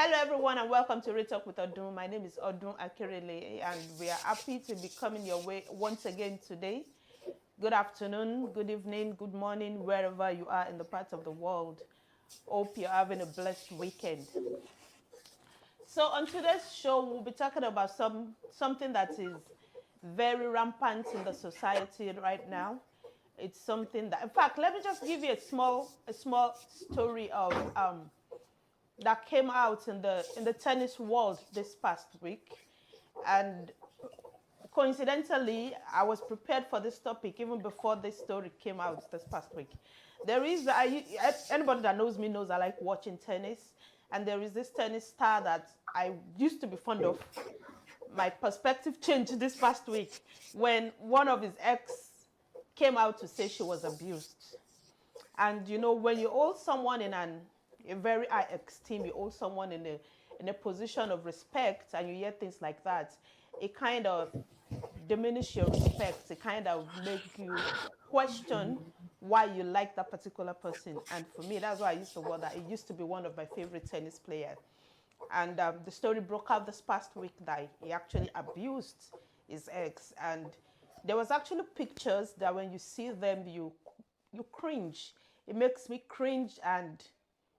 Hello everyone and welcome to RealTalk with Odun. My name is Odun Akirele and we are happy to be coming your way once again today. Good afternoon, good evening, good morning, wherever you are in the parts of the world. Hope you're having a blessed weekend. So on today's show, we'll be talking about something that is very rampant in the society right now. It's something that, in fact, let me just give you a small story of that came out in the tennis world this past week, and coincidentally, I was prepared for this topic even before this story came out this past week. There is anybody that knows me knows I like watching tennis, and there is this tennis star that I used to be fond of. My perspective changed this past week when one of his ex came out to say she was abused. And you know, when you hold someone in a very high esteem, you hold someone in a position of respect, and you hear things like that, it kind of diminish your respect. It kind of make you question why you like that particular person. And for me, that's why I used to word that. It used to be one of my favorite tennis players. And the story broke out this past week that he actually abused his ex. And there was actually pictures that when you see them, you cringe. It makes me cringe, and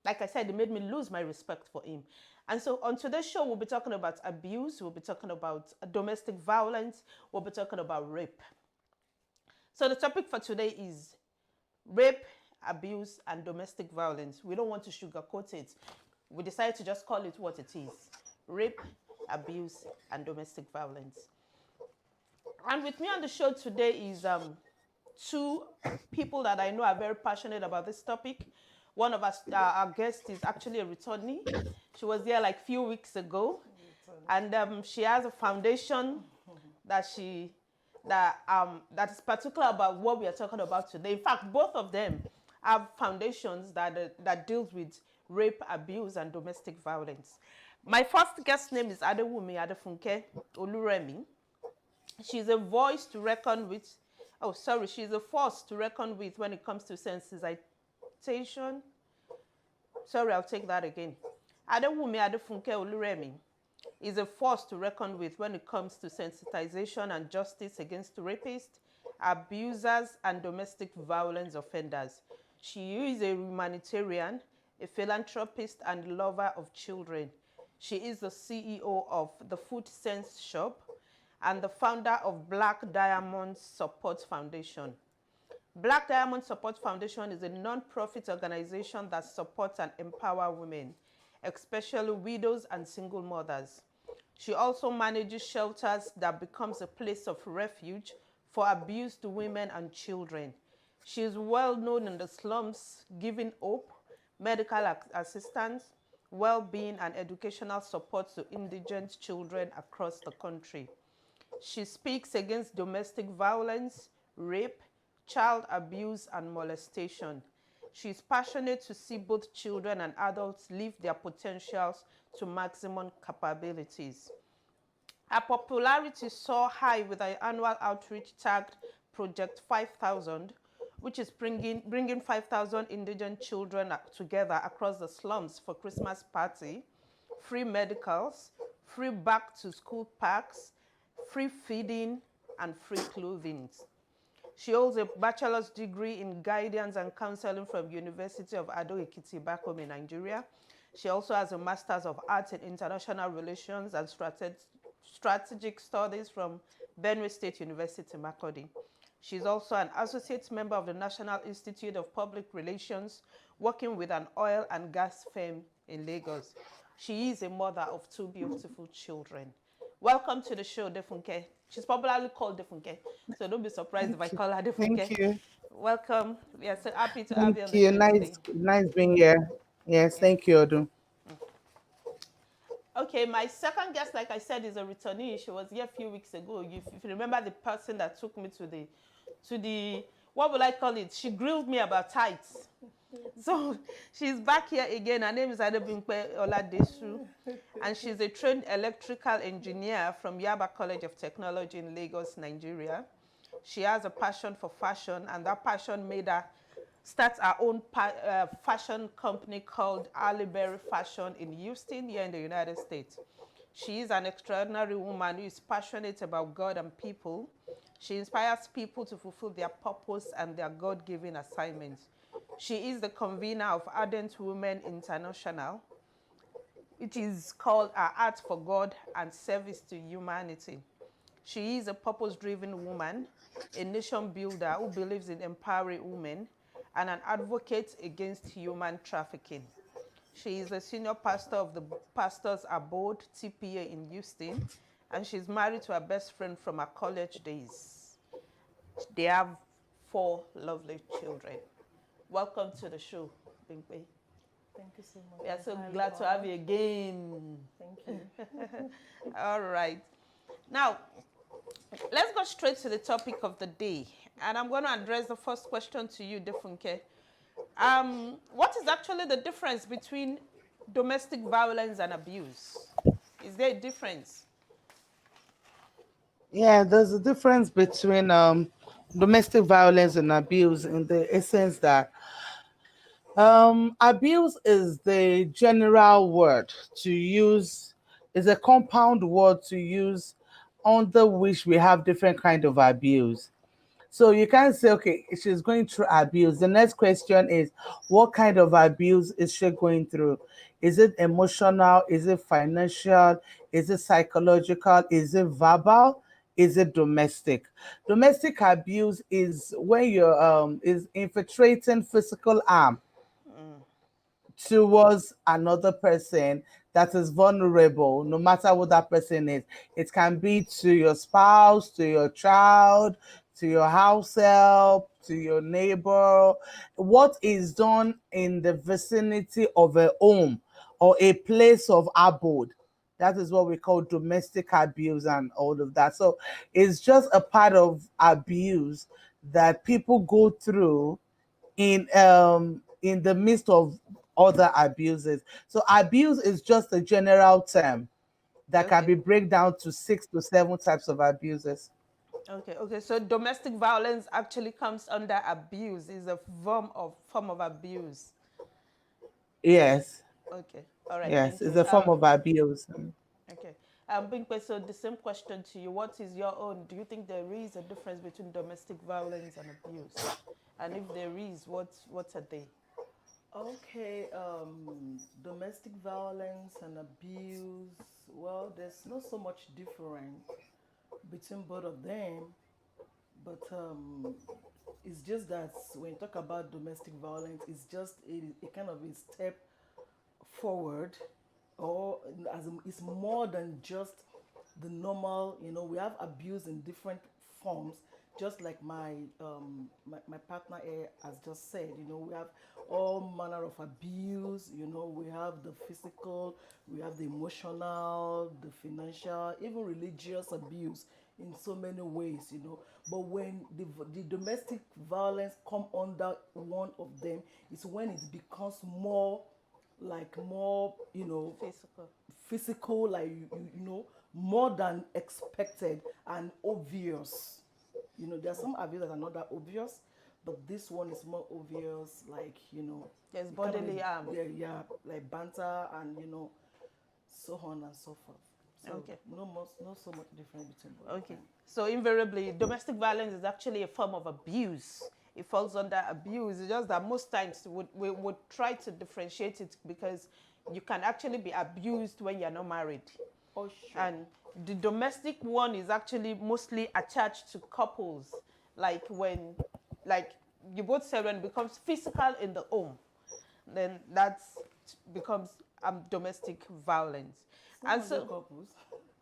like I said, it made me lose my respect for him. And so on today's show, we'll be talking about abuse, we'll be talking about domestic violence, we'll be talking about rape. So the topic for today is rape, abuse, and domestic violence. We don't want to sugarcoat it. We decided to just call it what it is: rape, abuse, and domestic violence. And with me on the show today is two people that I know are very passionate about this topic. One of us, our guest, is actually a returnee. She was here like a few weeks ago, and she has a foundation that that is particular about what we are talking about today. In fact, both of them have foundations that deals with rape, abuse, and domestic violence. My first guest name is Adewumi Adefunke Oluremi. She's a voice to reckon with. Oh, sorry, she's a force to reckon with when it comes to sensitization. Sorry, I'll take that again. Adewumi Adefunke Oluremi is a force to reckon with when it comes to sensitization and justice against rapists, abusers, and domestic violence offenders. She is a humanitarian, a philanthropist, and lover of children. She is the CEO of the Food Sense Shop and the founder of Black Diamond Support Foundation. Black Diamond Support Foundation is a non-profit organization that supports and empowers women, especially widows and single mothers. She also manages shelters that becomes a place of refuge for abused women and children. She is well known in the slums, giving hope, medical assistance, well-being, and educational support to indigent children across the country. She speaks against domestic violence, rape, child abuse, and molestation. She is passionate to see both children and adults live their potentials to maximum capabilities. Her popularity soared high with her annual outreach tagged Project 5000, which is bringing 5,000 indigent children together across the slums for Christmas party, free medicals, free back-to-school packs, free feeding, and free clothing. She holds a bachelor's degree in guidance and counseling from University of Ado-Ekiti back home in Nigeria. She also has a master's of arts in international relations and strategic studies from Benue State University, Makurdi. She's also an associate member of the National Institute of Public Relations, working with an oil and gas firm in Lagos. She is a mother of two beautiful children. Welcome to the show, Defunke. She's popularly called Defunke, so don't be surprised if I call her Thank Defunke. you. Welcome. We are so happy to have Thank you on the you. show Nice, today. nice being here. Yes, Yeah. thank you, Odu. Okay, my second guest, like I said, is a returnee. She was here a few weeks ago. If you remember the person that took me to the, what will I call it? She grilled me about tights. So she's back here again. Her name is Adebimpe Oladesu, and she's a trained electrical engineer from Yaba College of Technology in Lagos, Nigeria. She has a passion for fashion, and that passion made her starts her own fashion company called Berry Fashion in Houston, here in the United States. She is an extraordinary woman who is passionate about God and people. She inspires people to fulfill their purpose and their God given assignments. She is the convener of Ardent Women International, which is called Our Art for God and Service to Humanity. She is a purpose driven woman, a nation builder who believes in empowering women, and an advocate against human trafficking. She is a senior pastor of the Pastors Abode TPA in Houston, and she's married to her best friend from her college days. They have four lovely children. Welcome to the show, Bingbe. Thank you so much. We are I'm so highly glad to have honored. you again. Thank you. All right. Now, let's go straight to the topic of the day. And I'm going to address the first question to you, Defunke. What is actually the difference between domestic violence and abuse? Is there a difference? Yeah, there's a difference between domestic violence and abuse in the essence that abuse is the general word to use, is a compound word to use under which we have different kind of abuse. So you can't say, okay, she's going through abuse. The next question is, what kind of abuse is she going through? Is it emotional? Is it financial? Is it psychological? Is it verbal? Is it domestic? Domestic abuse is when you're is infiltrating physical harm towards another person that is vulnerable, no matter what that person is. It can be to your spouse, to your child, to your house help, to your neighbor. What is done in the vicinity of a home or a place of abode. That is what we call domestic abuse and all of that. So it's just a part of abuse that people go through in the midst of other abuses. So abuse is just a general term that can Okay. be break down to 6 to 7 types of abuses. Okay. So domestic violence actually comes under abuse, is a form of abuse. Yes, Okay. All right. yes, Thank it's you. a form of abuse. Okay. Bingpe, so the same question to you. What is your own? Do you think there is a difference between domestic violence and abuse? And if there is, what are they? Okay, domestic violence and abuse. Well, there's not so much different between both of them, but it's just that when you talk about domestic violence, it's just a kind of a step forward, or it's more than just the normal. We have abuse in different forms, just like my partner here has just said. We have all manner of abuse. We have the physical, we have the emotional, the financial, even religious abuse in so many ways. But when the domestic violence come under one of them, it's when it becomes more Physical. physical, like more than expected and obvious. There are some abuse that are not that obvious, but this one is more obvious, like There's it kind of bodily harm. yeah, like banter and so on and so forth. So Okay. not so much difference between both of Okay. them. So invariably, domestic violence is actually a form of abuse. It falls under abuse. It's just that most times we would try to differentiate it because you can actually be abused when you're not married. Oh, sure. And the domestic one is actually mostly attached to couples. Like when, like you both said, when it becomes physical in the home, then that becomes domestic violence. It's not And only so, couples.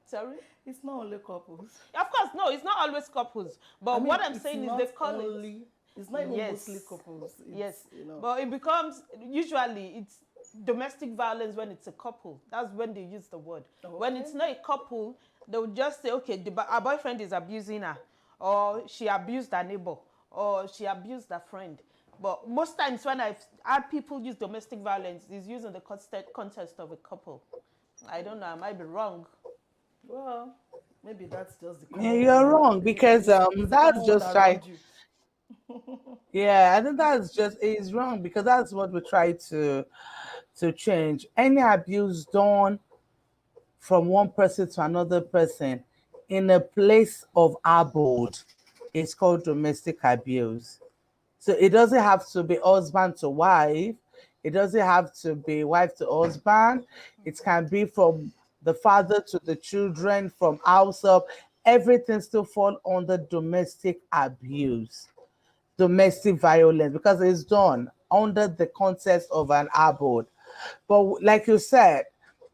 sorry? It's not only couples. Of course, no, it's not always couples. I But mean, what I'm saying is they call it, it's not even mostly yes, couples. yes. It's. But it becomes, usually it's domestic violence when it's a couple. That's when they use the word. When Okay. it's not a couple, they would just say, okay, our boyfriend is abusing her, or she abused her neighbor, or she abused her friend. But most times when I've had people use domestic violence, it's used in the context of a couple. I don't know, I might be wrong. Well, maybe that's just the Yeah, common one you're that wrong maybe because it's the that's common one just right. around you. Yeah, I think that's just is wrong because that's what we try to change. Any abuse done from one person to another person in a place of abode is called domestic abuse. So it doesn't have to be husband to wife. It doesn't have to be wife to husband. It can be from the father to the children, from house up. Everything still fall under domestic abuse, domestic violence, because it's done under the context of an abode. But like you said,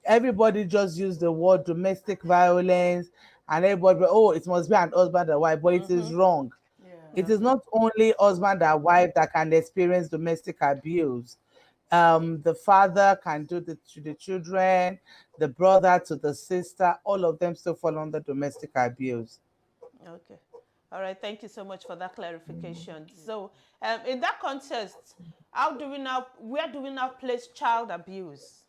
everybody just use the word domestic violence and everybody, oh, it must be an husband and wife, but it is wrong. Yeah. It is Okay. not only husband and wife that can experience domestic abuse. The father can do to the children, the brother to the sister, all of them still fall under domestic abuse. Okay. All right. Thank you so much for that clarification. So, in that context, where do we now place child abuse?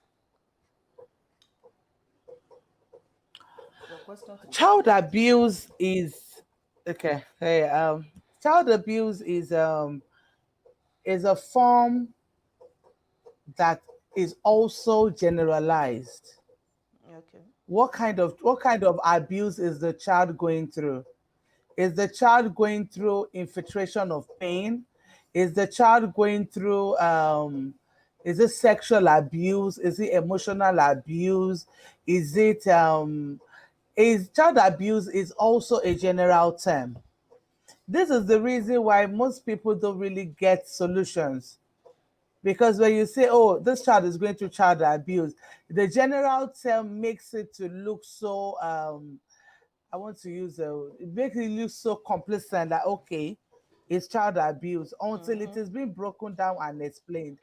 Your question to Child abuse is okay. Hey, child abuse is a form that is also generalized. Okay. What kind of abuse is the child going through? Is the child going through infiltration of pain? Is the child going through is it sexual abuse? Is it emotional abuse? Is it is child abuse is also a general term. This is the reason why most people don't really get solutions. Because when you say, oh, this child is going through child abuse, the general term makes it to look so I want to use it makes it look so complacent that okay, it's child abuse until it is being broken down and explained.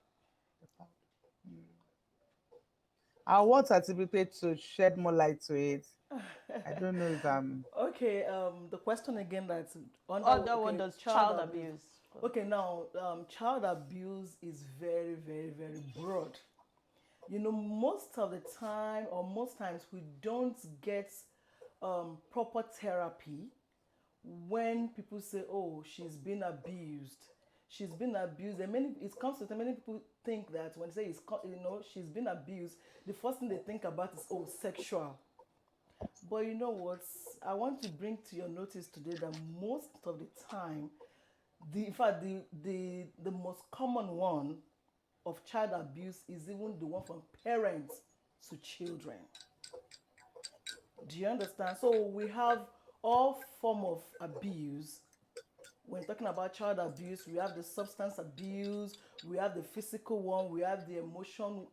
I want certificate to shed more light to it. I don't know if I'm Okay, the question again that's under Other one okay, does child child abuse. abuse. Okay, now child abuse is very, very, very broad. You know, most of the time, or most times, we don't get proper therapy when people say, "Oh, she's been abused." She's been abused, and many it comes to many people think that when they say she's been abused, the first thing they think about is, oh, sexual. But you know what? I want to bring to your notice today that most of the time, in fact, the most common one of child abuse is even the one from parents to children. Do you understand? So we have all form of abuse. When talking about child abuse, we have the substance abuse, we have the physical one, we have the emotional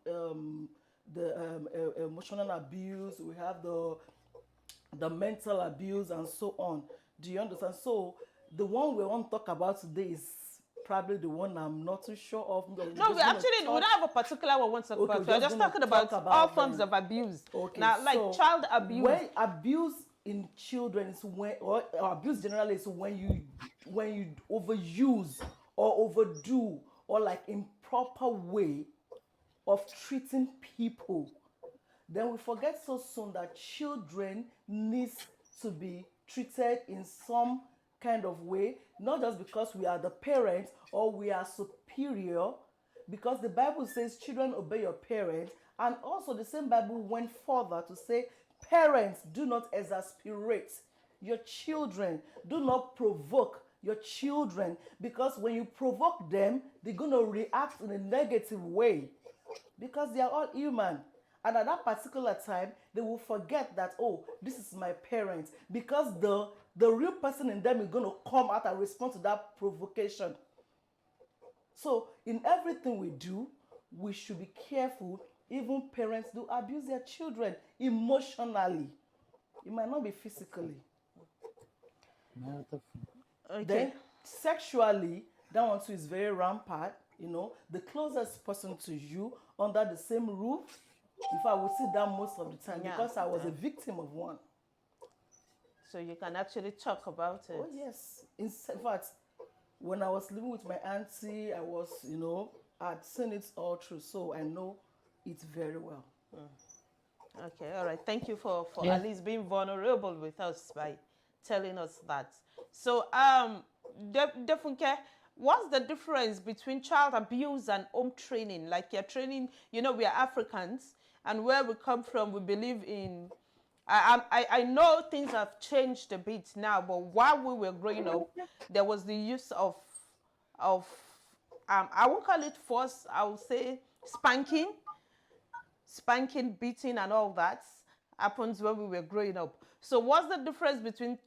abuse, we have the mental abuse, and so on. Do you understand? So the one we want to talk about today is probably the one I'm not too sure of. We're No, just gonna we don't touch. have a particular one we want to talk Okay, about. we're We are just just gonna talking talk about all about forms them. of abuse. Okay, Now, like so child abuse. when abuse in children is when, or abuse generally is when you overuse or overdo or like improper way of treating people, then we forget so soon that children needs to be treated in some kind of way, not just because we are the parents or we are superior, because the Bible says children obey your parents, and also the same Bible went further to say parents do not exasperate your children, do not provoke your children, because when you provoke them they're going to react in a negative way, because they are all human. And at that particular time, they will forget that, oh, this is my parents, because the real person in them is going to come out and respond to that provocation. So in everything we do, we should be careful. Even parents do abuse their children emotionally. It might not be physically. Okay. Then sexually, that one too is very rampant. The closest person to you under the same roof. In fact, we see that most of the time Yeah. because I was a Yeah. victim of one. So you can actually talk about Oh it. yes. In fact, when I was living with my auntie, I'd seen it all through, so I know it very well. Okay. All right. Thank you for yeah. at least being vulnerable with us by telling us that. So Defunke, what's the difference between child abuse and home training? Like you're training, we are Africans, and where we come from, we believe in. I know things have changed a bit now, but while we were growing up, there was the use of I won't call it force. I will say spanking, beating, and all that happens when we were growing up. So, what's the difference between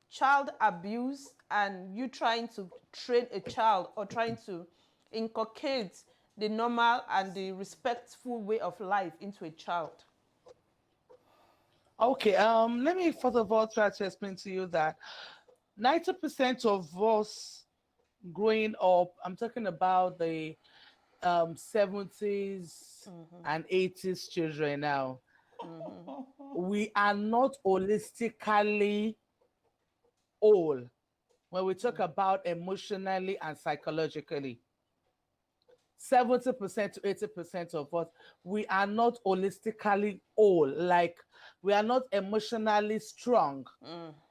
child abuse and you trying to train a child or trying to inculcate the normal and the respectful way of life into a child? Okay, let me first of all try to explain to you that 90% of us growing up, I'm talking about the 70s and 80s children now, we are not holistically whole when we talk about emotionally and psychologically. 70% to 80% of us, we are not holistically whole. Like, we are not emotionally strong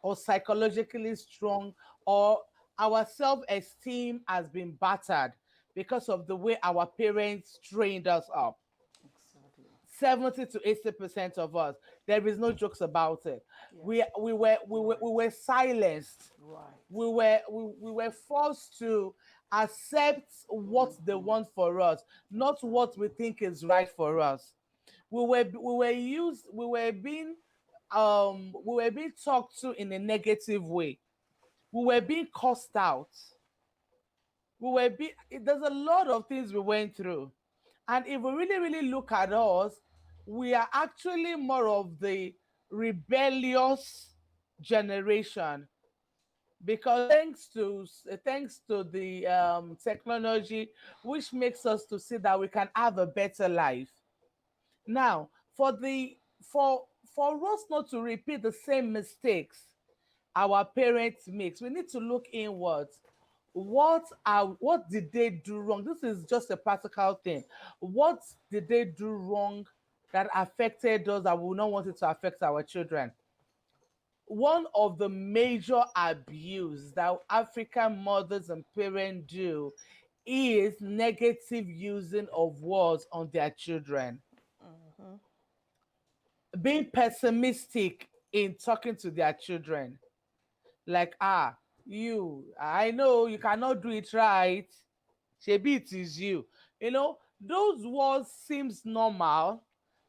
or psychologically strong, or our self esteem has been battered because of the way our parents trained us up. Exactly. 70 to 80% of us, there is no jokes about it. Yeah. We were silenced. Right. We were forced to accept what they want for us, not what we think is right for us. We were being talked to in a negative way. We were being cussed out. There's a lot of things we went through. And if we really, really look at us, we are actually more of the rebellious generation, because thanks to the technology, which makes us to see that we can have a better life. Now, for us not to repeat the same mistakes our parents makes, we need to look inwards. What did they do wrong? This is just a practical thing. What did they do wrong that affected us that we not want it to affect our children? One of the major abuse that African mothers and parents do is negative using of words on their children, being pessimistic in talking to their children. Like, I know you cannot do it right. Shebi it is you. Those words seems normal,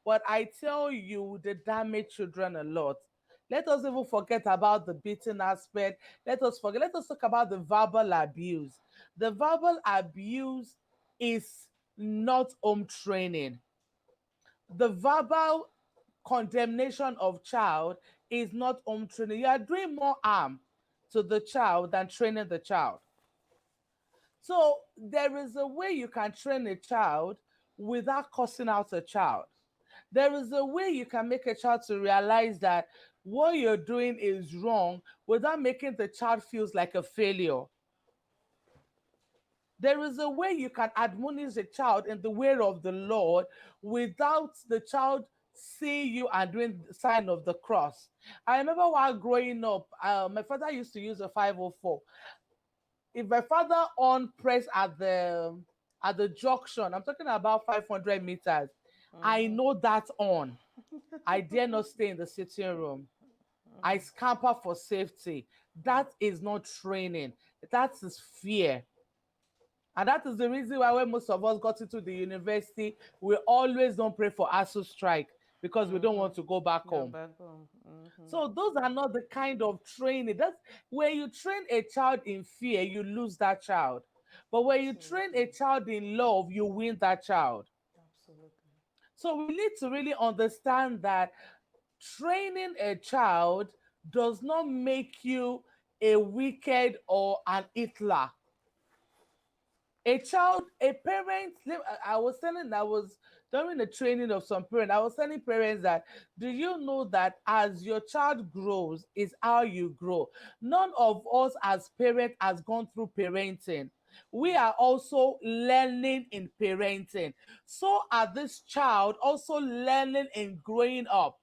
but I tell you, they damage children a lot. Let us even forget about the beating aspect. Let us talk about the verbal abuse. The verbal abuse is not home training. The verbal condemnation of child is not home training. You are doing more harm to the child than training the child. So there is a way you can train a child without cussing out a child. There is a way you can make a child to realize that what you're doing is wrong without making the child feels like a failure. There is a way you can admonish a child in the way of the Lord without the child seeing you and doing the sign of the cross. I remember while growing up, my father used to use a 504. If my father on press at the junction, I'm talking about 500 meters, I know that on. I dare not stay in the sitting room. I scamper for safety. That is not training. That is fear. And that is the reason why when most of us got into the university, we always don't pray for ASU strike because we don't want to go back Go home. back home. So those are not the kind of training. That's when you train a child in fear, you lose that child. But when you train a Absolutely. child in love, you win that child. Absolutely. So we need to really understand that training a child does not make you a wicked or an Hitler. A parent, I was during the training of some parents, I was telling parents that, do you know that as your child grows is how you grow? None of us as parents has gone through parenting. We are also learning in parenting. So are this child also learning in growing up.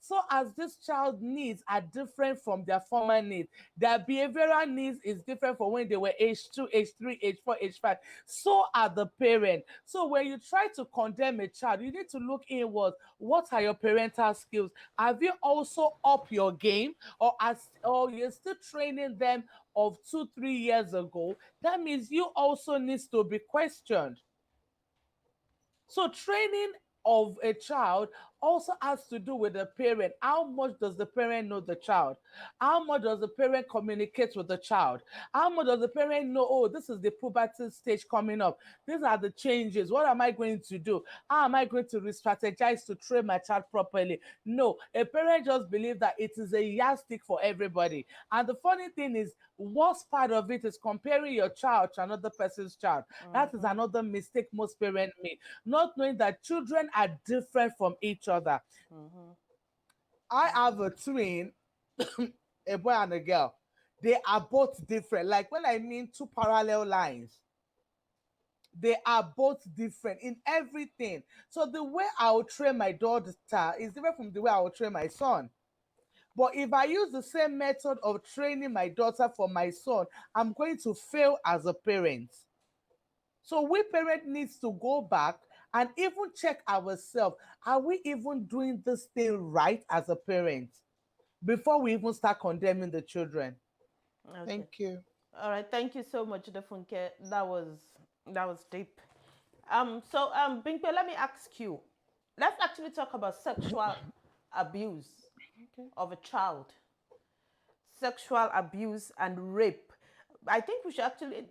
So as this child needs are different from their former needs, their behavioral needs is different from when they were age 2, age 3, age 4, age 5. So are the parent. So when you try to condemn a child, you need to look inward. What are your parental skills? Have you also up your game, or you're still training them of 2, 3 years ago? That means you also needs to be questioned. So training of a child also has to do with the parent. How much does the parent know the child? How much does the parent communicate with the child? How much does the parent know, oh, this is the puberty stage coming up? These are the changes. What am I going to do? How am I going to re-strategize to train my child properly? No, a parent just believes that it is a yardstick for everybody. And the funny thing is, worst part of it is comparing your child to another person's child. That is Mm-hmm. another mistake most parents make, not knowing that children are different from each other. Mm-hmm. I Okay. have a twin, a boy and a girl. They are both different. Like when I mean two parallel lines, they are both different in everything. So the way I will train my daughter is different from the way I will train my son. But if I use the same method of training my daughter for my son, I'm going to fail as a parent. So we parent needs to go back and even check ourselves. Are we even doing this thing right as a parent before we even start condemning the children? Okay. Thank you. All right. Thank you so much, Defunke. That was deep. Bimpe, let me ask you. Let's actually talk about sexual abuse Okay. of a child, sexual abuse and rape. I think we should actually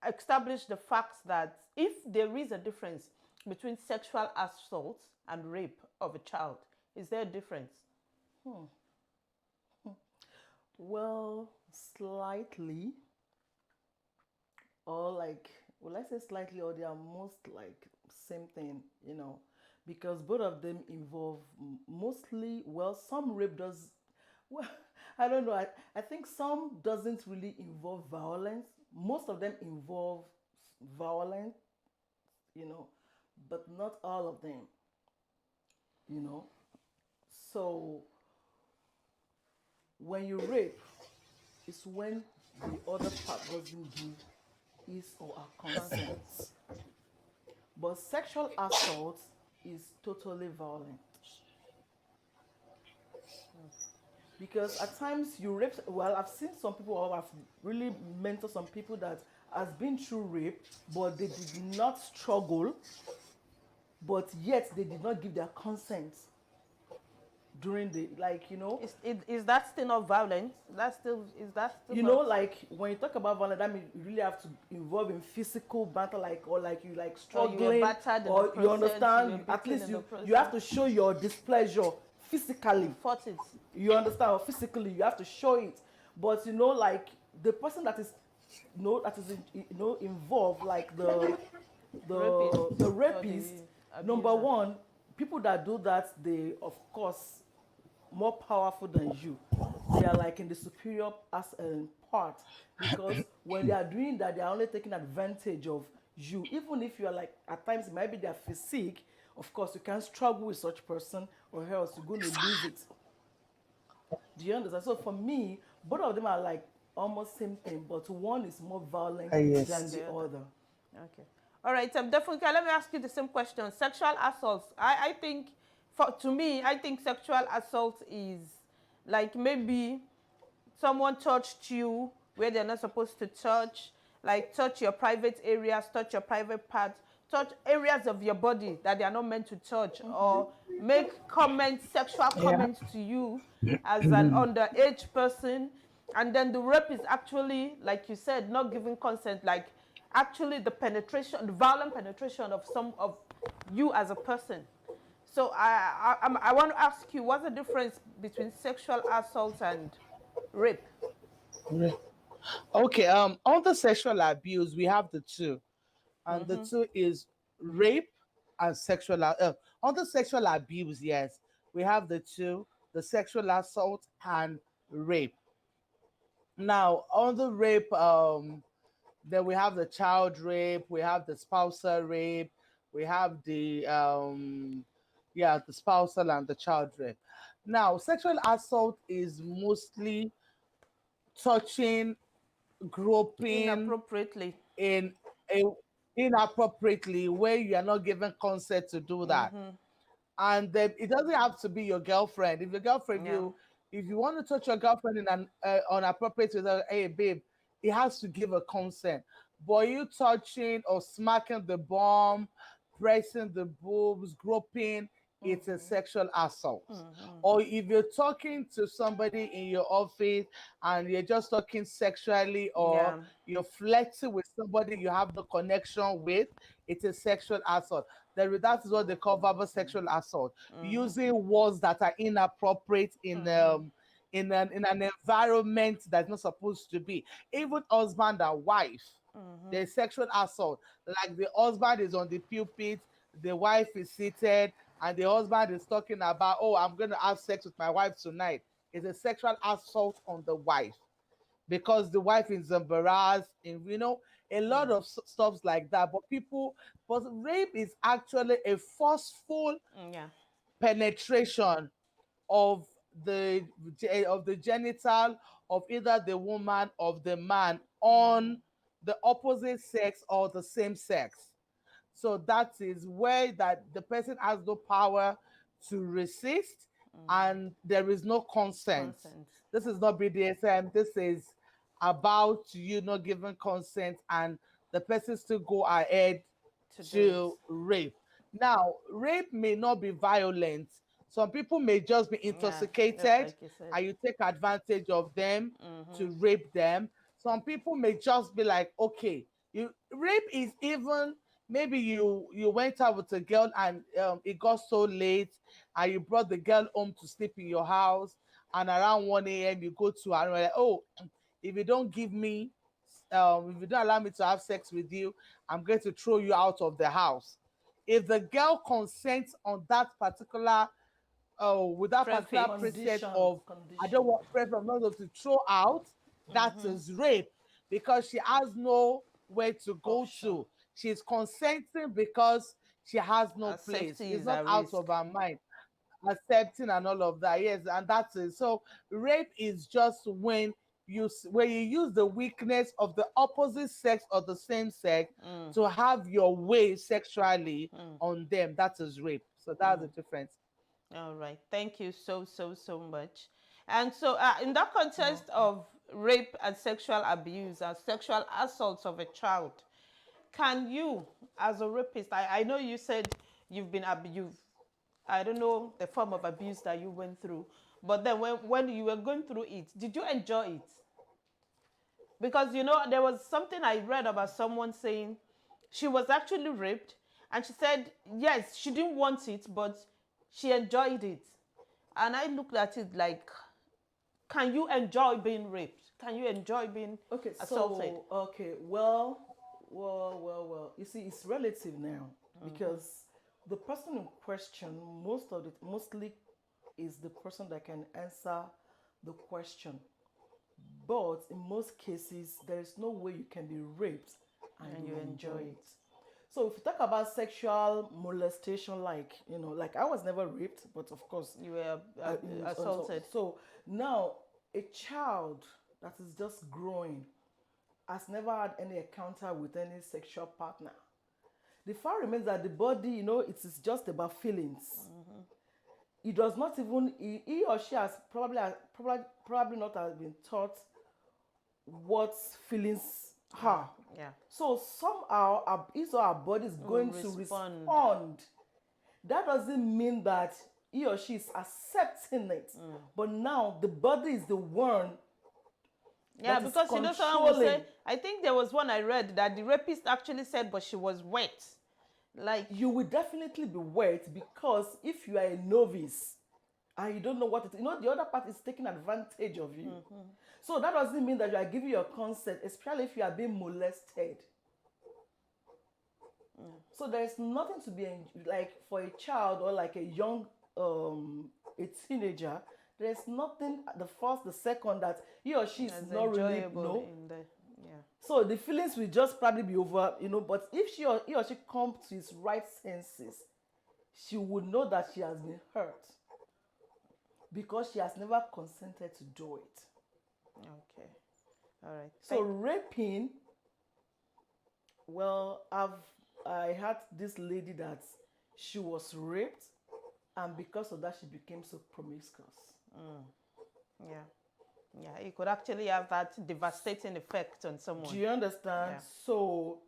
establish the facts that if there is a difference between sexual assault and rape of a child, is there a difference? Hmm. Well, slightly, or like, well, I say slightly, or they are most like same thing, because both of them involve mostly, well, some rape does, well, I don't know. I think some doesn't really involve violence. Most of them involve violence, you know, but not all of them, you know. So when you rape, it's when the other part doesn't give his or her Consent. consent. But sexual assault is totally violent because at times you rape. Well, I've seen some people, or I've really mentored some people that has been through rape, but they did not struggle, but yet they did not give their consent during the, Is that still not violent? Is that still not? like when you talk about violence, that means you really have to involve in physical battle, like, or like you like Or you were struggling, battered in the or you process, you understand. were At beaten least in the you have process, to show your displeasure you physically. fought it. You understand? Or physically, you have to show it. But like the person that is, involved, like Rapist the or rapist. the Number abuser. one, people that do that, they of course more powerful than you. They are like in the superior as part, because when they are doing that, they are only taking advantage of you. Even if you are like, at times it might be their physique, of course you can't struggle with such person, or else you're going to lose it. Do you understand? So for me, both of them are like almost same thing, but one is more violent than Yes. the The other. other. Okay. All right. Definitely. Let me ask you the same question. Sexual assault. I think, to me, I think sexual assault is like maybe someone touched you where they're not supposed to touch, like touch your private areas, touch your private parts, touch areas of your body that they are not meant to touch, or make comments, sexual Yeah. comments to you as an underage person. And then the rape is actually, like you said, not giving consent, like actually the penetration, the violent penetration of some of you as a person. So I want to ask you, what's the difference between sexual assault and rape? Okay. Under sexual abuse, we have the two, and the Mm-hmm. two is rape and under sexual abuse. Yes, we have the two: the sexual assault and rape. Now, on the rape, then we have the child rape, we have the spousal rape, we have Yeah, the spousal and the child rape. Now, sexual assault is mostly touching, groping Inappropriately. in a inappropriately where you are not given consent to do that. And then it doesn't have to be your girlfriend. If your girlfriend, Yeah. if you want to touch your girlfriend in an inappropriate way, hey babe, it has to give a consent. But you touching or smacking the bum, pressing the boobs, groping, it's a sexual assault. Or if you're talking to somebody in your office and you're just talking sexually, or Yeah. you're flirting with somebody you have the connection with, it's a sexual assault. That is what they call verbal sexual assault. Using words that are inappropriate in an environment that's not supposed to be. Even husband and wife, there's sexual assault. Like the husband is on the pulpit, the wife is seated, and the husband is talking about, oh, I'm going to have sex with my wife tonight. It's a sexual assault on the wife because the wife is embarrassed, and a lot of stuffs like that. But rape is actually a forceful Yeah. penetration of the genital of either the woman of the man on the opposite sex or the same sex. So that is where that the person has no power to resist, and there is no consent. Consent. This is not BDSM. This is about you not giving consent and the person still go ahead To do it. to rape. Now, rape may not be violent. Some people may just be Yeah. Just intoxicated like you said. and you take advantage of them to rape them. Some people may just be like, okay, rape is even maybe you went out with a girl and it got so late and you brought the girl home to sleep in your house, and around 1 a.m. you go to her and you're like, oh, if you don't give me if you don't allow me to have sex with you, I'm going to throw you out of the house. If the girl consents on that particular, with that particular Prefix. preset Condition, of, I don't condition, want preference not to throw out, that is rape because she has no where to go option. to. She's consenting because she has no Our place. safety It's is not at out of risk. her mind accepting and all of that. Yes, and that's it. So rape is just when you use the weakness of the opposite sex or the same sex to have your way sexually on them. That is rape. So that's the difference. All right. Thank you so much. And so, in that You're context welcome. of rape and sexual abuse and sexual assaults of a child, can you, as a rapist, I know you said you've, I don't know the form of abuse that you went through, but then when you were going through it, did you enjoy it? Because there was something I read about someone saying she was actually raped, and she said yes, she didn't want it, but she enjoyed it. And I looked at it like, can you enjoy being raped? Can you enjoy being Okay, assaulted? so okay, well. You see, it's relative now because the person in question, mostly is the person that can answer the question. But in most cases, there is no way you can be raped and And you you enjoy enjoy it. it. So if you talk about sexual molestation, like like I was never raped, but of course, You were so, assaulted. so now a child that is just growing has never had any encounter with any sexual partner. The fact remains that the body, it is just about feelings. He does not even he or she has probably not has been taught what feelings are. Yeah. So somehow his or her body is Will going to respond. respond. That doesn't mean that he or she is accepting it. But now the body is the one Yeah, that is because someone will say, controlling. I think there was one I read that the rapist actually said, but she was wet. Like, You will definitely be wet because if you are a novice and you don't know what the other part is taking advantage of you. So that doesn't mean that you are giving your consent, especially if you are being molested. So there's nothing to be like for a child or like a young a teenager. There's nothing the first, the second that he or she is as not really enjoyable in the, yeah. So the feelings will just probably be over. But if he or she comes to his right senses, she would know that she has been hurt because she has never consented to do it. Okay. All right. So raping, well, I had this lady that she was raped, and because of that, she became so promiscuous. Yeah. Yeah. It could actually have that devastating effect on Do someone. you understand? Yeah. So,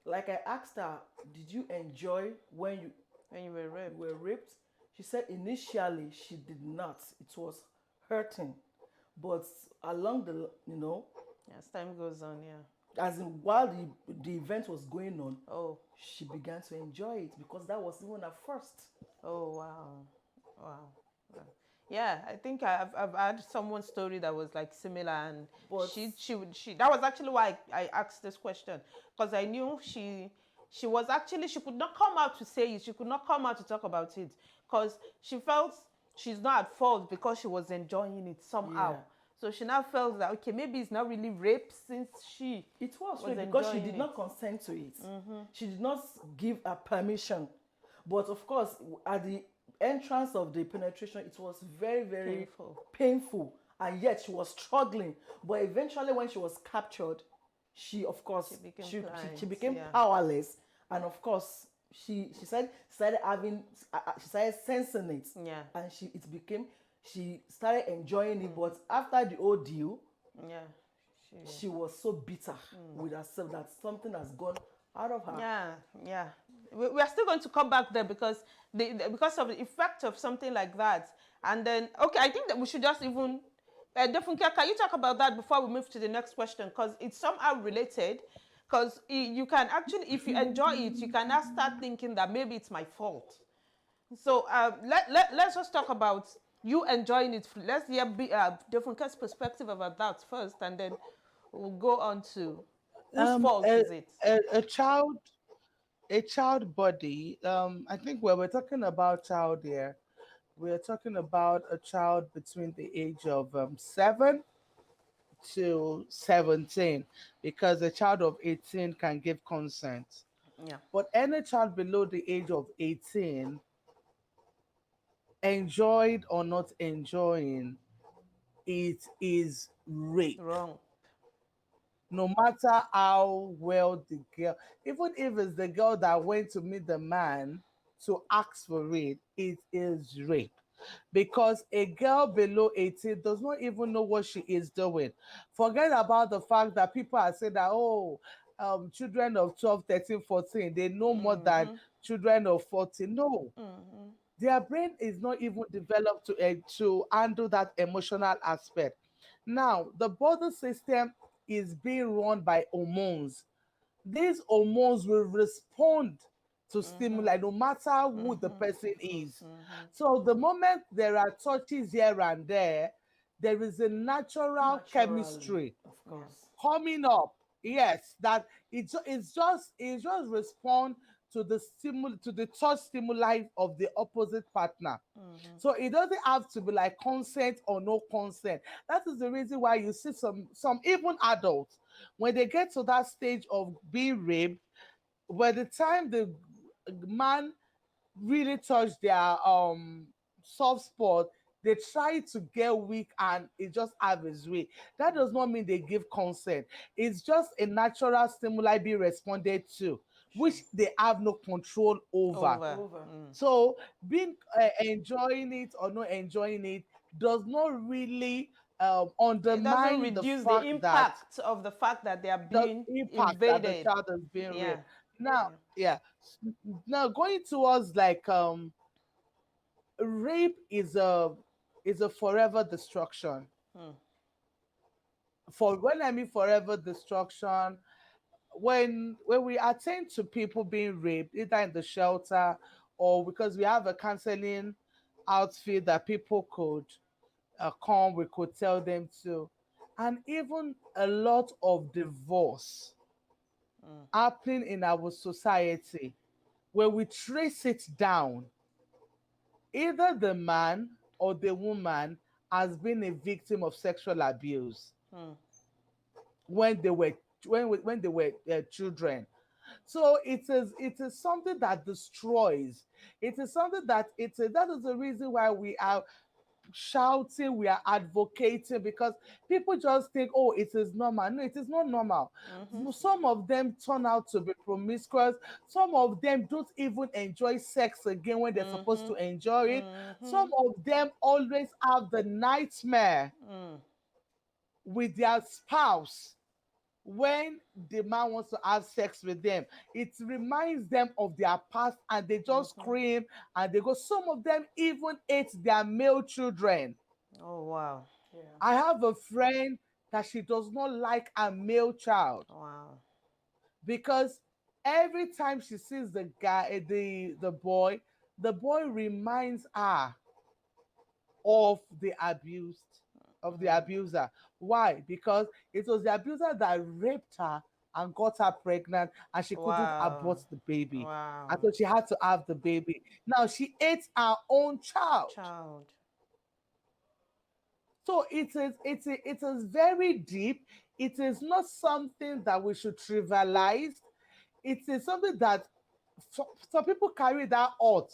like I asked her, did you enjoy when When you were you raped. were raped? She said initially she did not. It was hurting, but along the As time goes on, yeah. as in while the event was going on, Oh. she began to enjoy it because that was even her first. Oh wow. Wow. Wow. Yeah, I think I've had someone's story that was like similar, and But she that was actually why I asked this question, because I knew she was actually, she could not come out to say it, she could not come out to talk about it, because she felt she's not at fault because she was enjoying it somehow. yeah, So she now felt that okay, maybe it's not really rape since she it was was rape because she enjoying did it. not consent to it. She did not give her permission. But of course, at the entrance of the penetration, it was very, very Painful. painful. And yet she was struggling. But eventually, when she was captured, she, of She course, became she pliant. became Yeah. powerless. And of course, she said started having, she started sensing it. Yeah. And she started enjoying it. But after the ordeal, Yeah. she was so bitter with herself that something has gone out of her. Yeah, yeah. We are still going to come back there because because of the effect of something like that. And then, okay, I think that we should just even, Defunke, can you talk about that before we move to the next question? Because it's somehow related. Because you can actually, if you enjoy it, you can now start thinking that maybe it's my fault. So let's just talk about you enjoying it. Let's hear Defunke's perspective about that first, and then we'll go on to whose Um, fault a, is it? a child body. I think when we're talking about child here, we're talking about a child between the age of 7 to 17, because a child of 18 can give consent. Yeah. But any child below the age of 18, enjoyed or not enjoying, it is rape. Wrong. No matter how well the girl, even if it's the girl that went to meet the man to ask for it, it is rape. Because a girl below 18 does not even know what she is doing. Forget about the fact that people are saying that, oh, children of 12, 13, 14, they know more than children of 14. No, their brain is not even developed to handle that emotional aspect. Now, the body system is being run by hormones. These hormones will respond to stimuli no matter who the person Of is. course. So the moment there are touches here and there is a natural Naturally, chemistry of Yeah. course. coming up. Yes, that it's just respond to the touch stimuli of the opposite partner. So it doesn't have to be like consent or no consent. That is the reason why you see some even adults, when they get to that stage of being raped, by the time the man really touch their soft spot, they try to get weak and it just have its way. That does not mean they give consent. It's just a natural stimuli being responded to, Sure. which they have no control over. Over. Over. So being enjoying it or not enjoying it does not really It doesn't undermine the reduce the fact that impact of the fact that they are the being impact that the invaded. child is being Yeah. raped. Now, Yeah. yeah. Now going towards like rape is a forever destruction. For when I mean forever destruction, when we attend to people being raped, either in the shelter or because we have a counseling outfit that people could come, we could tell them to, and even a lot of divorce happening in our society, where we trace it down, either the man or the woman has been a victim of sexual abuse when they were children. So it is something that destroys. It is something that that is the reason why we are shouting, we are advocating, because people just think, oh, it is normal. No, it is not normal. Mm-hmm. Some of them turn out to be promiscuous. Some of them don't even enjoy sex again when they're supposed Mm-hmm. to enjoy it. Mm-hmm. Some of them always have the nightmare Mm. with their spouse when the man wants to have sex with them. It reminds them of their past and they just Mm-hmm. scream and they go. Some of them even hate their male children. Oh wow. Yeah. I have a friend that she does not like a male child Wow. because every time she sees the guy, the boy reminds her of the abused, of the Mm. abuser. Why? Because it was the abuser that raped her and got her pregnant, and she couldn't Wow. abort the baby. And Wow. so she had to have the baby. Now she ate her own child. Child. So it is very deep. It is not something that we should trivialize. It is something that some people carry that out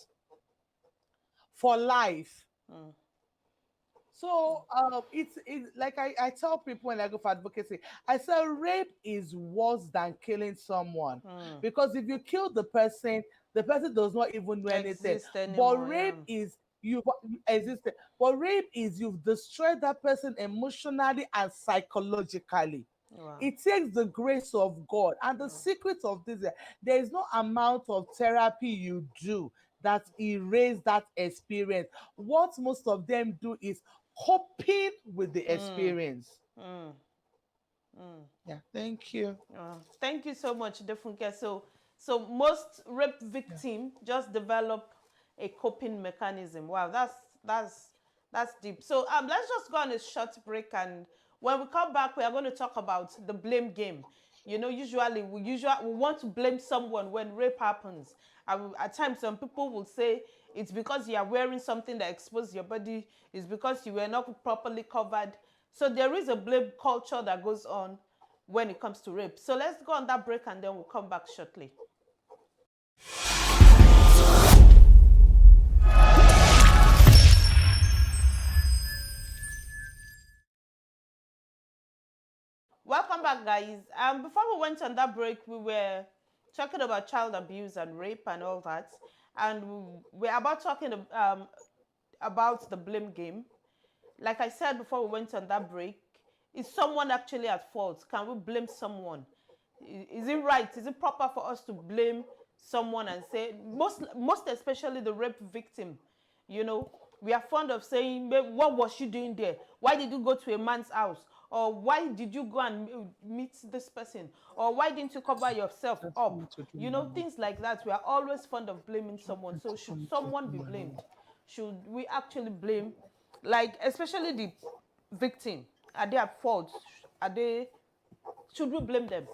for life. Mm. So like I tell people when I go for advocacy, I say rape is worse than killing someone, Mm. because if you kill the person does not even know anything. Exist But anymore, yeah. rape is you existed. But rape is you've destroyed that person emotionally and psychologically. Wow. It takes the grace of God. And the secret of this, there is no amount of therapy you do that erase that experience. What most of them do is coping with the Mm. experience. Mm. Mm. Yeah, thank you. Thank you so much, Defunke. So most rape Yeah. victim just develop a coping mechanism. Wow, that's deep. So let's just go on a short break, and when we come back, we are going to talk about the blame game. You know, usually we want to blame someone when rape happens. At times, some people will say it's because you are wearing something that exposes your body. It's because you were not properly covered. So there is a blame culture that goes on when it comes to rape. So let's go on that break and then we'll come back shortly. Welcome back, guys. Before we went on that break, we were talking about child abuse and rape and all that, and we're about talking about the blame game. Like I said before we went on that break, is someone actually at fault? Can we blame someone? Is it right? Is it proper for us to blame someone and say most especially the rape victim? You know, we are fond of saying, what was she doing there? Why did you go to a man's house? Or why did you go and meet this person? Or why didn't you cover yourself Just up? want to do You my know, work. things like that. We are always fond of blaming Just someone. want So to should come to someone do be my blamed? work. Should we actually blame, like, especially the victim? Are they at fault? Are they, should we blame them?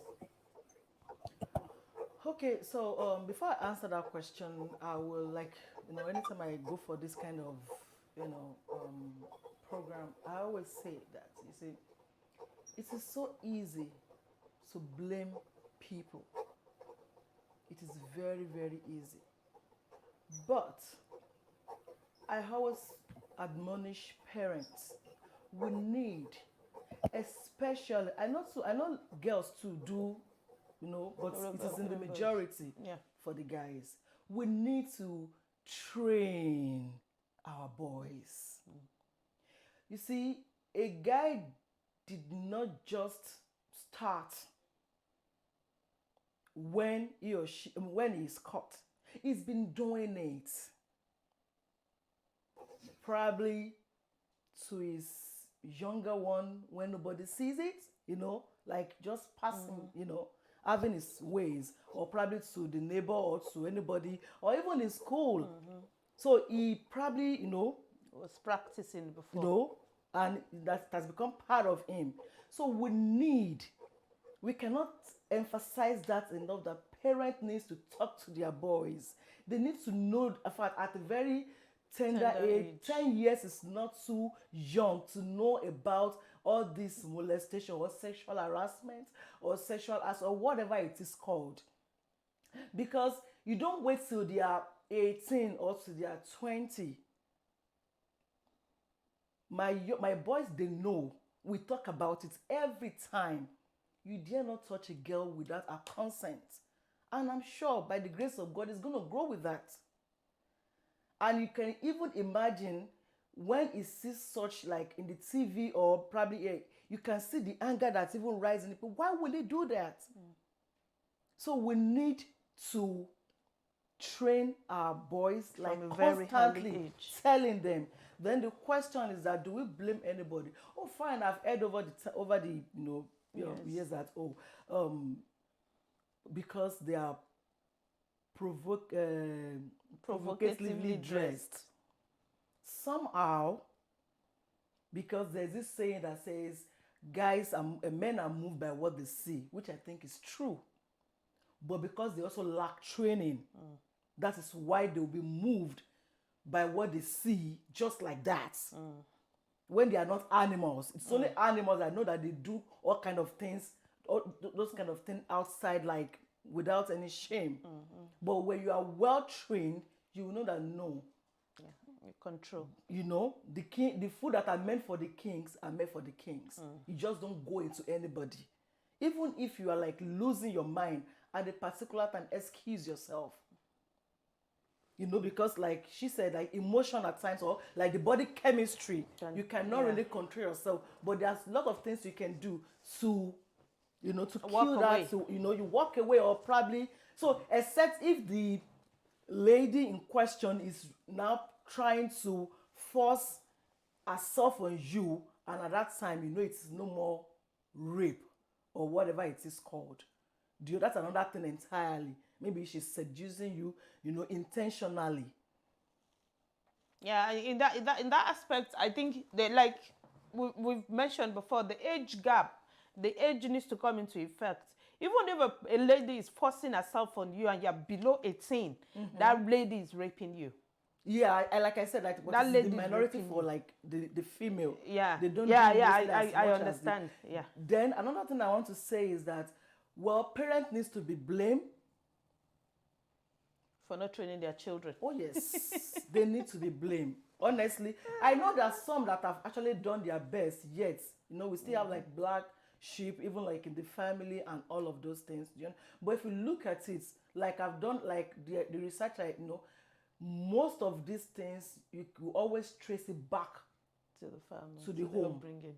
Okay, so before I answer that question, I will like, anytime I go for this kind of, program, I always say that, you see, it is so easy to blame people. It is very, very easy. But I always admonish parents, we need, especially, I know girls too do, but it is in the Members. majority Yeah. for the guys. We need to train our boys. You see, a guy did not just start when he's caught. He's been doing it probably to his younger one when nobody sees it, like just passing, having his ways, or probably to the neighbor or to anybody, or even in school. So he probably, Was practicing you before. know, and that has become part of him. So we cannot emphasize that enough, that parent needs to talk to their boys. They need to know, in fact, at a very tender Tender age. age. 10 years is not too young to know about all this molestation or sexual harassment or sexual assault or whatever it is called. Because you don't wait till they are 18 or till they are 20. My boys, they know. We talk about it every time. You dare not touch a girl without her consent. And I'm sure by the grace of God, it's going to grow with that. And you can even imagine when he sees such like in the TV or probably you can see the anger that's even rising. Why will he do that? So we need to train our boys like a very constantly early age. telling them. Then the question is that, do we blame anybody? Oh, fine, I've heard over the years that because they are provocatively dressed. Somehow, because there's this saying that says men are moved by what they see, which I think is true. But because they also lack training, that is why they'll be moved by what they see just like that. When they are not animals. It's only animals that know that they do all kind of things, those kind of things outside, like without any shame. But when you are well trained, you will know that no. You control. You know, the food that are meant for the kings are meant for the kings. You just don't go into anybody. Even if you are like losing your mind at a particular time, excuse yourself. You know, because like she said, like emotion at times or like the body chemistry, you cannot really control yourself. But there's a lot of things you can do to, you know, to kill that. So, you know, you walk away or probably, so except if the lady in question is now trying to force herself on you, and at that time, you know, it's no more rape or whatever it is called. That's another thing entirely. Maybe she's seducing you, you know, intentionally. Yeah, in that aspect, I think they like we've mentioned before, the age gap, the age needs to come into effect. Even if a lady is forcing herself on you and you're below 18, that lady is raping you. Yeah, like I said, like that lady the minority for like the female. Yeah, they don't. I understand. Yeah. Then another thing I want to say is that, well, parent needs to be blamed for not training their children. Oh yes, they need to be blamed. Honestly, I know there are some that have actually done their best. Yet, you know, we still have like black sheep, even like in the family and all of those things. You know? But if you look at it, like I've done, like the research, you know, most of these things you could always trace it back to the family, to the home, upbringing.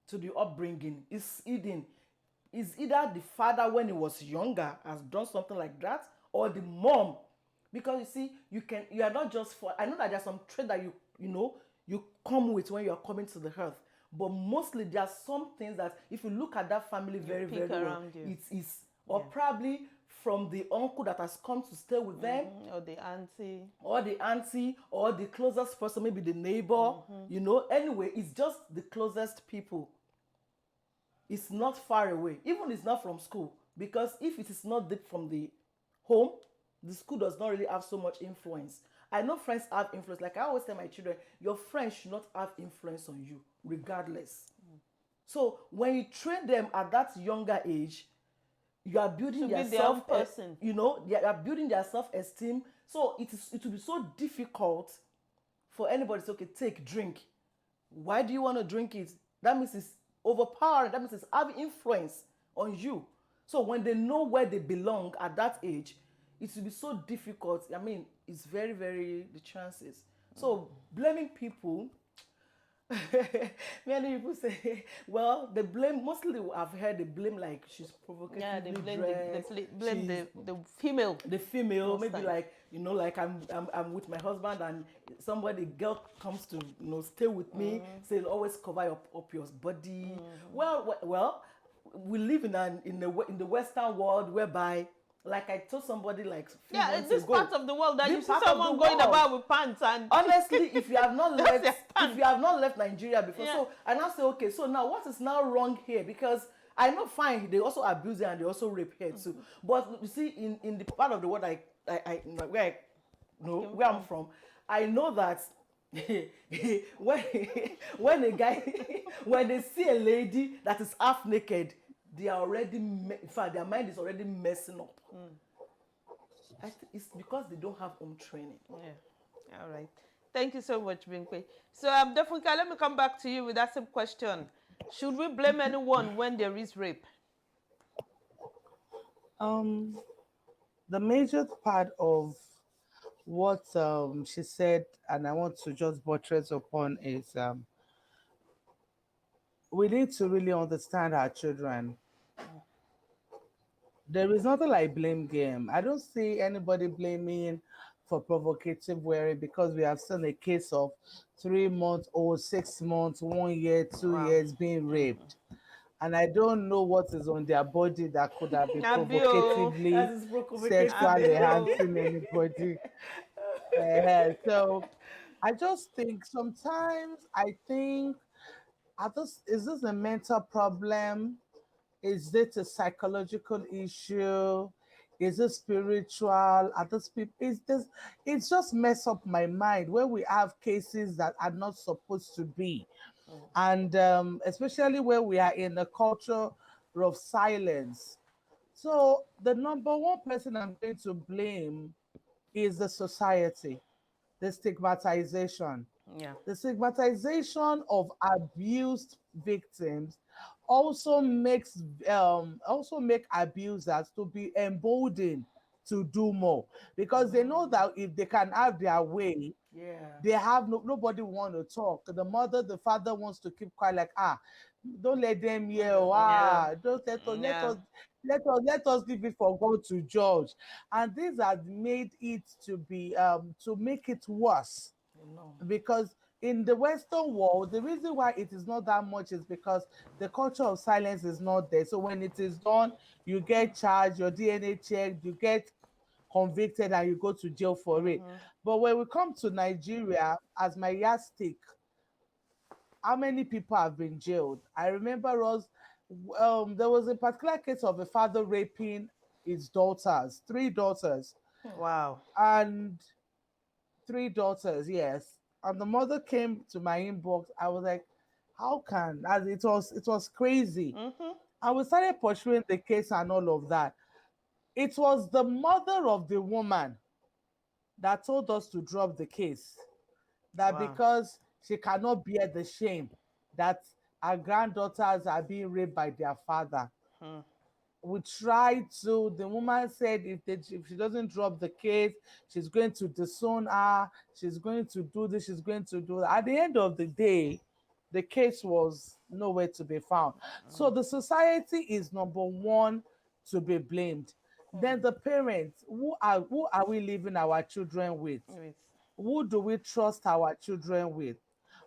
To the upbringing. It's either the father when he was younger has done something like that, or the mom. Because you see, you are not just for. I know that there's some trait that you come with when you are coming to the earth, but mostly there are some things that if you look at that family very well, it is or probably from the uncle that has come to stay with them, or the auntie, or the closest person, maybe the neighbor. You know, anyway, it's just the closest people. It's not far away, even it's not from school, because if it is not from the home, the school does not really have so much influence. I know friends have influence. Like I always tell my children, your friends should not have influence on you, regardless. So when you train them at that younger age, you are building their person. You know, they are building their self-esteem. So it will be so difficult for anybody to say, okay, take, drink. Why do you want to drink it? That means it's overpowering. That means it's having influence on you. So when they know where they belong at that age, it will be so difficult. I mean, it's very, very the chances. So blaming people, many people say, well, they blame, mostly I've heard they blame like she's provocatively dressed. Yeah, they blame the female. The female, maybe like, you know, like I'm with my husband and girl comes to, you know, stay with me, say always cover up your body. Well, we live in the Western world whereby, like I told somebody like this part of the world that you see someone going about with pants and honestly, if you have not left Nigeria before, so I now say, okay, so now what is now wrong here? Because I know fine, they also abuse it and they also rape here too. But you see, in the part of the world where I'm from, I know that when a guy when they see a lady that is half naked, they are already in fact their mind is already messing up. It's because they don't have home training. Yeah. All right. Thank you so much, Binkwe. So, Defunka, let me come back to you with that same question. Should we blame anyone when there is rape? Um, the major part of what she said, and I want to just buttress upon is we need to really understand our children. There is nothing like blame game. I don't see anybody blaming for provocative wearing because we have seen a case of 3 months old, 6 months, 1 year, two Wow. years being raped. And I don't know what is on their body that could have been Abio. provocatively That is provocative sexually enough. Abio. enhancing anybody. So I just think sometimes I think is this a mental problem? Is it a psychological issue? Is it spiritual? Are those people? Is this? It's just mess up my mind when we have cases that are not supposed to be, and especially when we are in a culture of silence. So the number one person I'm going to blame is the society, the stigmatization. Yeah. The stigmatization of abused victims also make abusers to be emboldened to do more because they know that if they can have their way, Yeah. they have nobody want to talk. The mother, the father wants to keep quiet, like don't let them Don't hear. let them Yeah. know. Don't Yeah. let us leave it for God to judge. And these have made it to be to make it worse You know. because in the Western world, the reason why it is not that much is because the culture of silence is not there. So when it is done, you get charged, your DNA checked, you get convicted, and you go to jail for it. But when we come to Nigeria, as my yardstick, how many people have been jailed? I remember us. There was a particular case of a father raping his daughters, three daughters, Wow. and three daughters, yes. And the mother came to my inbox. I was like, how can as it was crazy. And we started pursuing the case and all of that. It was the mother of the woman that told us to drop the case. That Wow. because she cannot bear the shame that her granddaughters are being raped by their father. We tried to. The woman said if she doesn't drop the case, she's going to disown her. She's going to do this. She's going to do that. At the end of the day, the case was nowhere to be found. So the society is number one to be blamed. Then the parents, who are we leaving our children with? Wait. Who do we trust our children with?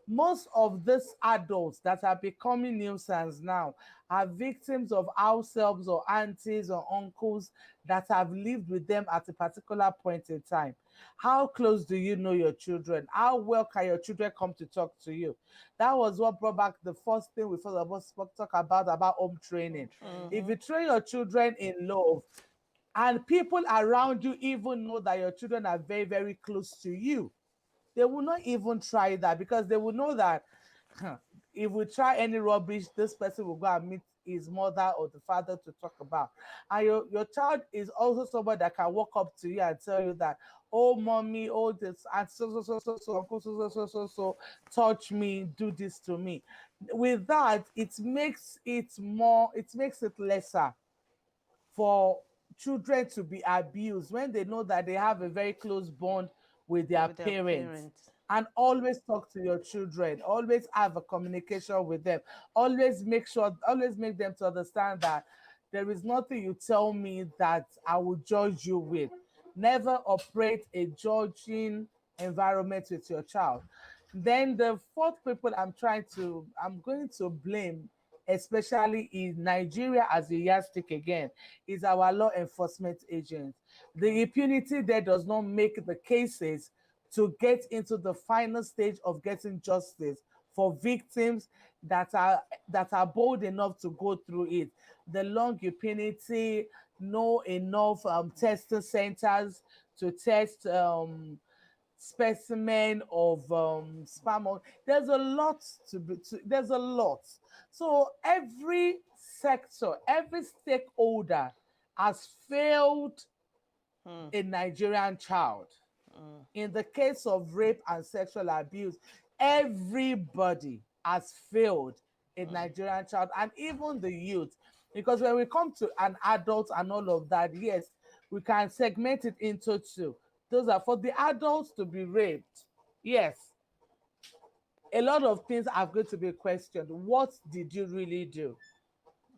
Most of these adults that are becoming nuisance now are victims of house helps or aunties or uncles that have lived with them at a particular point in time. How close do you know your children? How well can your children come to talk to you? That was what brought back the first thing we first of all talk about home Home training. training. If you train your children in love, and people around you even know that your children are very, very close to you, they will not even try that because they will know that if we try any rubbish, this person will go and meet his mother or the father to talk about. And your child is also somebody that can walk up to you and tell you that, oh, mommy, oh, this, and so, uncle, so, touch me, do this to me. With that, it makes it lesser for children to be abused when they know that they have a very close bond with their With their parents. parents. And always talk to your children, always have a communication with them, always make them to understand that there is nothing you tell me that I will judge you with. Never operate a judging environment with your child. Then the fourth people I'm going to blame, especially in Nigeria as a yardstick again, is our law enforcement agents. The impunity there does not make the cases to get into the final stage of getting justice for victims that are bold enough to go through it. The long impunity, no enough testing centers to test specimen of sperm. There's a lot there's a lot. So every sector, every stakeholder has failed a Nigerian child. In the case of rape and sexual abuse, everybody has failed a Nigerian child and even the youth. Because when we come to an adult and all of that, yes, we can segment it into two. Those are for the adults to be raped. Yes, a lot of things are going to be questioned. What did you really do?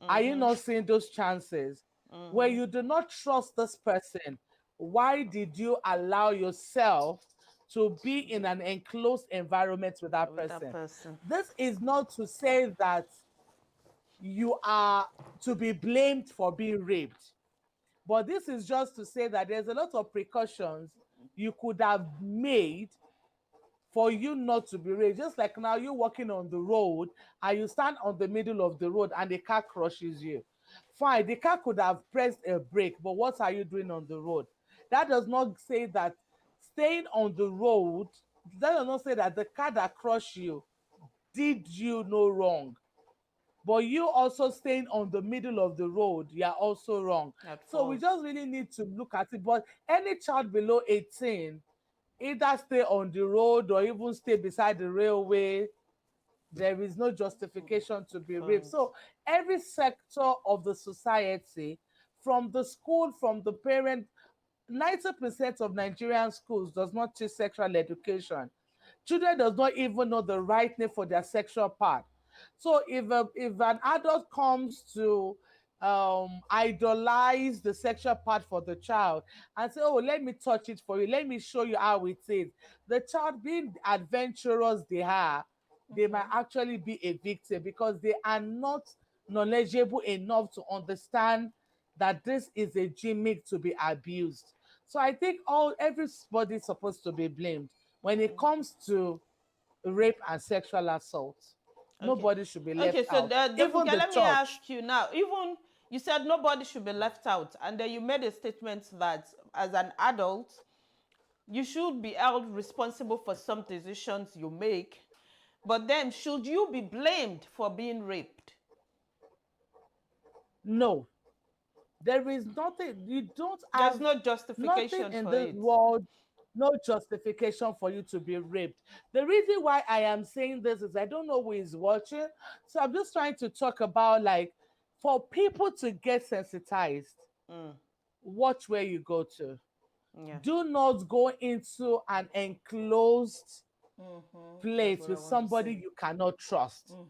Are you not seeing those chances where you do not trust this person? Why did you allow yourself to be in an enclosed environment with that With that person? person. This is not to say that you are to be blamed for being raped, but this is just to say that there's a lot of precautions you could have made for you not to be raped. Just like now, you're walking on the road and you stand on the middle of the road and the car crushes you. Fine, the car could have pressed a brake, but what are you doing on the road? That does not say that staying on the road, that does not say that the car that crushed you did you no wrong. But you also staying on the middle of the road, you are also wrong. At So we fault. just really need to look at it. But any child below 18, either stay on the road or even stay beside the railway, there is no justification to be raped. Point. So every sector of the society, from the school, from the parent, 90% of Nigerian schools does not teach sexual education. Children does not even know the right name for their sexual part. So if an adult comes to idolize the sexual part for the child and say, oh, let me touch it for you, let me show you how it is, the child, being adventurous they might actually be a victim because they are not knowledgeable enough to understand that this is a gimmick to be abused. So I think everybody is supposed to be blamed when it comes to rape and sexual assault. Okay. Nobody should be left Okay, so out, Defunke, even the let me church. ask you now. Even you said nobody should be left out, and then you made a statement that as an adult, you should be held responsible for some decisions you make. But then, should you be blamed for being raped? No, there is nothing. You don't There's have no nothing justification in for this it. world, no justification for you to be raped. The reason why I am saying this is I don't know who is watching. So I'm just trying to talk about, like, for people to get sensitized, Mm, watch where you go to. yeah. Do not go into an enclosed That's place what I with want to somebody say. you cannot trust. Do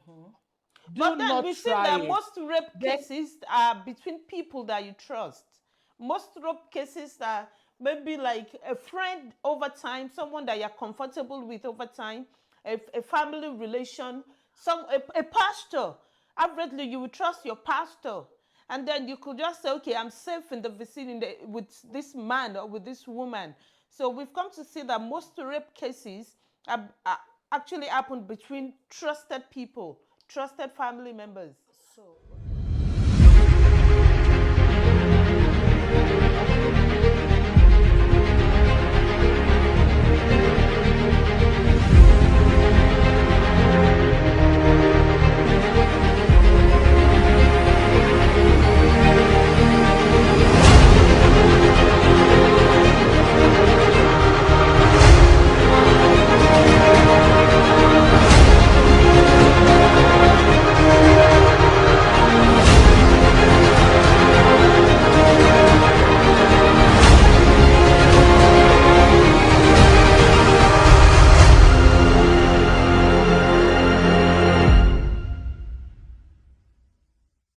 But then not we've seen try that it. most rape Then cases are between people that you trust. Most rape cases are maybe like a friend over time, someone that you're comfortable with over time, a family relation, a pastor. Averagely, you would trust your pastor. And then you could just say, okay, I'm safe in the vicinity with this man or with this woman. So we've come to see that most rape cases are actually happen between trusted people, trusted family members. So